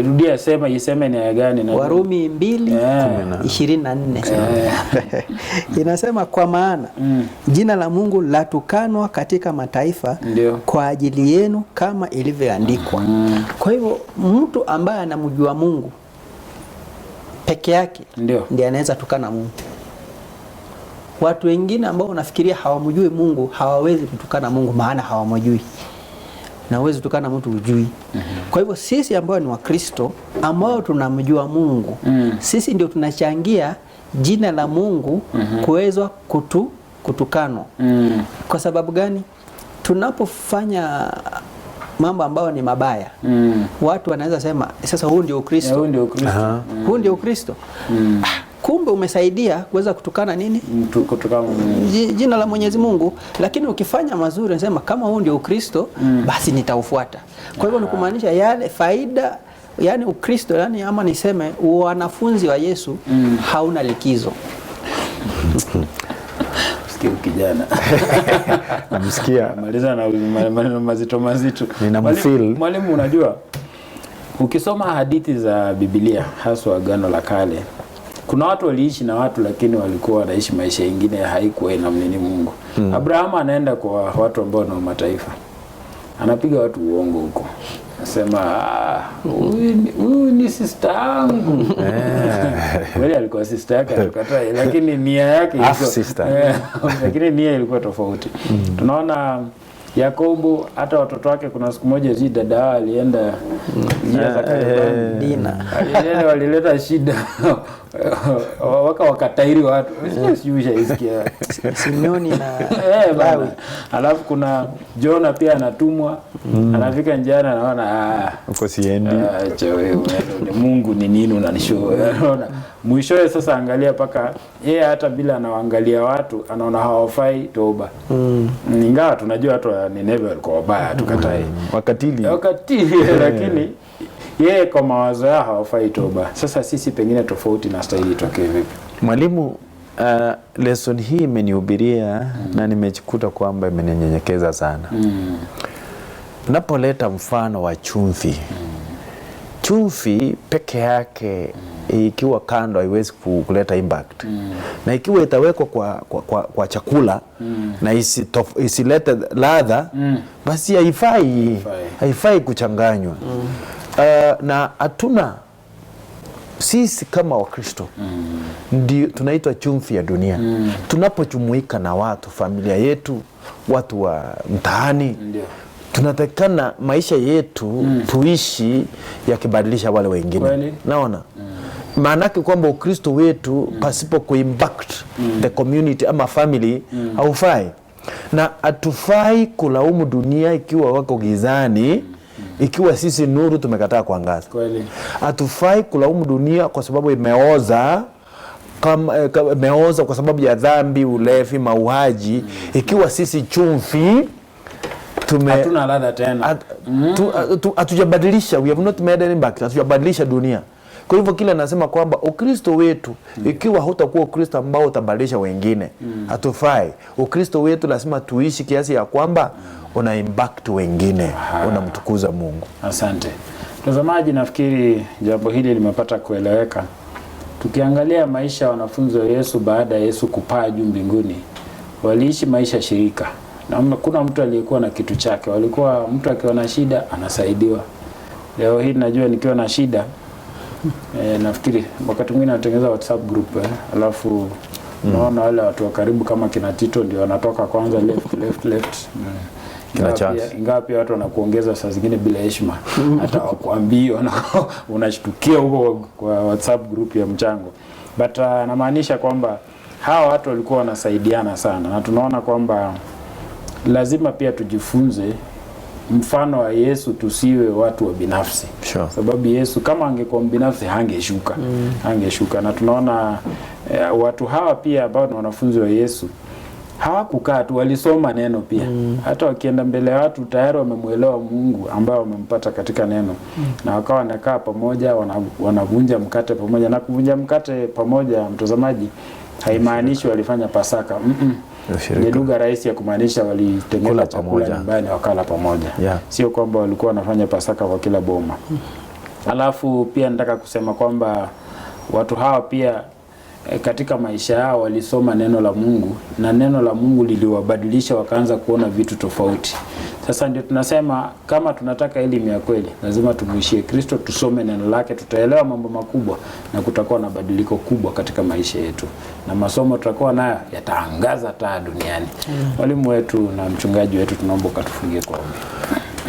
Rudia, iseme ni aya gani? Warumi 2:24. Inasema kwa maana jina la Mungu latukanwa katika mataifa kwa ajili yenu, kama ilivyoandikwa. Kwa hivyo mtu ambaye anamjua Mungu peke yake ndiye anaweza tukana Mungu. Watu wengine ambao unafikiria hawamjui Mungu hawawezi kutukana Mungu, maana hawamjui. Na uwezi tukana mtu ujui. Kwa hivyo sisi ambao ni Wakristo ambao tunamjua Mungu, sisi ndio tunachangia jina la Mungu kuwezwa kutukanwa. Kwa sababu gani? Tunapofanya mambo ambayo ni mabaya, watu wanaweza sema sasa huu ndio Ukristo. Huu ndio Ukristo. Huu ndio Ukristo. Kumbe umesaidia kuweza kutukana nini? Kutukana jina la Mwenyezi Mungu. Lakini ukifanya mazuri unasema kama huu ndio Ukristo, basi nitaufuata. Kwa hivyo ni kumaanisha yale faida, yani Ukristo, yani ama niseme wanafunzi wa Yesu hauna likizo. Kijana namsikia maliza na maneno mazito. Mwalimu, unajua ukisoma hadithi za Biblia haswa Agano la Kale, kuna watu waliishi na watu lakini walikuwa wanaishi maisha mengine haikuwa inamnini Mungu. Abrahamu anaenda kwa watu ambao ni mataifa, anapiga watu uongo huko, anasema huyu ni sister yangu. Wewe alikuwa sister yake, alikataa, lakini nia yake ilikuwa lakini nia ilikuwa tofauti. Tunaona Yakobo hata watoto wake, kuna siku moja dada alienda njia za Dina, walileta shida wakatairi watu, sijui Simeoni na Lawi. Alafu kuna Jona pia anatumwa, anafika njiani anaona uko siendi, Mungu ni nini unanishow, anaona mwishowe. Sasa angalia paka yeye hata bila anaangalia watu anaona hawafai toba. Ingawa tunajua watu wa Nineve walikuwa wabaya, tukatai wakatili lakini yeye kwa mawazo yao hawafai toba. Sasa sisi pengine tofauti na stahili itokee vipi? Mwalimu, lesson hii imenihubiria na nimejikuta kwamba imeninyenyekeza sana. Napoleta mfano wa chumvi. Chumvi peke yake ikiwa kando haiwezi kuleta impact. Na ikiwa itawekwa kwa chakula na isilete ladha, basi haifai kuchanganywa. Na hatuna sisi kama Wakristo ndio tunaitwa chumvi ya dunia. Tunapojumuika na watu, familia yetu, watu wa mtaani, tunatakana maisha yetu tuishi yakibadilisha wale wengine. Naona maanake kwamba Ukristo wetu pasipo kuimpact the community ama family haufai. Na hatufai kulaumu dunia ikiwa wako gizani, ikiwa sisi nuru tumekataa kuangaza. Hatufai kulaumu dunia kwa sababu imeoza, imeoza kwa sababu ya dhambi, ulevi, mauaji, ikiwa sisi chumvi hatuna ladha tena. Hatujabadilisha, we have not made any impact, hatujabadilisha dunia. Kwa hivyo kile nasema kwamba Ukristo wetu ikiwa hutakuwa Ukristo ambao utabadilisha wengine, hatufai. Ukristo wetu lazima tuishi kiasi ya kwamba una impact wengine, unamtukuza Mungu. Asante. Mtazamaji, nafikiri jambo hili limepata kueleweka. Tukiangalia maisha ya wanafunzi wa Yesu baada ya Yesu kupaa juu mbinguni, waliishi maisha shirika. Na kuna mtu aliyekuwa na kitu chake. Walikuwa mtu akiwa na shida anasaidiwa. Leo hii najua nikiwa na shida nafikiri wakati mwingine natengeneza WhatsApp group alafu naona wale watu wa karibu kama kina Tito ndio wanatoka kwanza left. Ingawa pia watu wanakuongeza saa zingine bila heshima, hata wakuambia unashtukia huko kwa WhatsApp group ya mchango. But namaanisha kwamba hawa watu walikuwa wanasaidiana sana, na tunaona kwamba lazima pia tujifunze mfano wa Yesu, tusiwe watu wa binafsi. Sababu Yesu kama angekuwa binafsi hangeshuka. Na tunaona watu hawa pia ambao ni wanafunzi wa Yesu hawakukaa tu, walisoma neno pia. Hata wakienda mbele ya watu tayari wamemuelewa Mungu ambao wamempata katika neno. Na wakawa wanakaa pamoja, wanavunja mkate pamoja. Na kuvunja mkate pamoja, mtazamaji, haimaanishi walifanya Pasaka. Ni lugha rahisi ya kumaanisha walitengeneza chakula nyumbani wakala pamoja. Sio kwamba walikuwa wanafanya Pasaka kwa kila boma. Alafu pia nataka kusema kwamba watu hawa pia katika maisha yao walisoma neno la Mungu, na neno la Mungu liliwabadilisha, wakaanza kuona vitu tofauti. Sasa ndio tunasema kama tunataka elimu ya kweli, lazima tumuishie Kristo, tusome neno lake, tutaelewa mambo makubwa na kutakuwa na badiliko kubwa katika maisha yetu. Na masomo tutakuwa nayo yataangaza taa duniani. Walimu wetu na mchungaji wetu, tunaomba ukatufungie kwa ombi.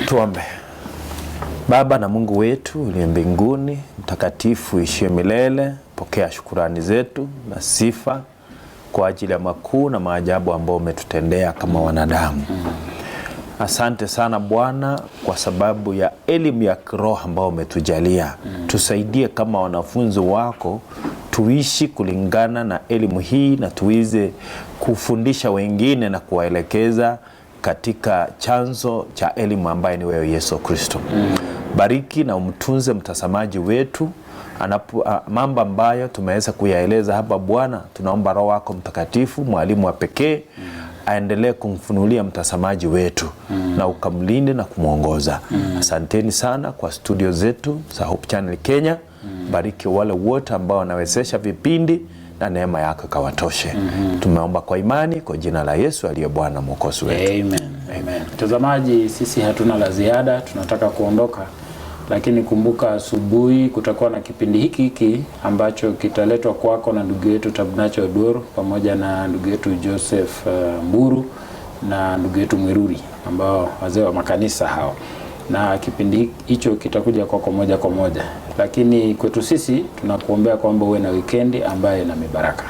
Tuombe. Baba na Mungu wetu uliye mbinguni, mtakatifu ishie milele, pokea shukurani zetu na sifa kwa ajili ya makuu na maajabu ambayo umetutendea kama wanadamu. Asante sana Bwana kwa sababu ya elimu ya kiroho ambayo umetujalia. Tusaidie kama wanafunzi wako tuishi kulingana na elimu hii, na tuweze kufundisha wengine na kuwaelekeza katika chanzo cha elimu ambaye ni wewe Yesu Kristo. Bariki na umtunze mtazamaji wetu mambo ambayo tumeweza kuyaeleza hapa Bwana. Tunaomba Roho wako Mtakatifu, mwalimu wa pekee, aendelee kumfunulia mtazamaji wetu na ukamlinde na kumuongoza. Asanteni sana kwa studio zetu za Hope Channel Kenya. Bariki wale wote ambao wanawezesha vipindi na neema yako kawatoshe. Tumeomba kwa imani kwa jina la Yesu aliye Bwana Mwokozi wetu. Amen. Amen. Mtazamaji, sisi hatuna la ziada, tunataka kuondoka. Lakini kumbuka asubuhi kutakuwa na kipindi hiki ambacho kitaletwa kwako na ndugu yetu Tabnacho Odoro pamoja na ndugu yetu Joseph Mburu na ndugu yetu Mwiruri ambao wazee wa makanisa hao. Na kipindi hicho kitakuja kwako moja kwa moja. Lakini kwetu sisi tunakuombea kwamba uwe na weekend ambayo ina mibaraka.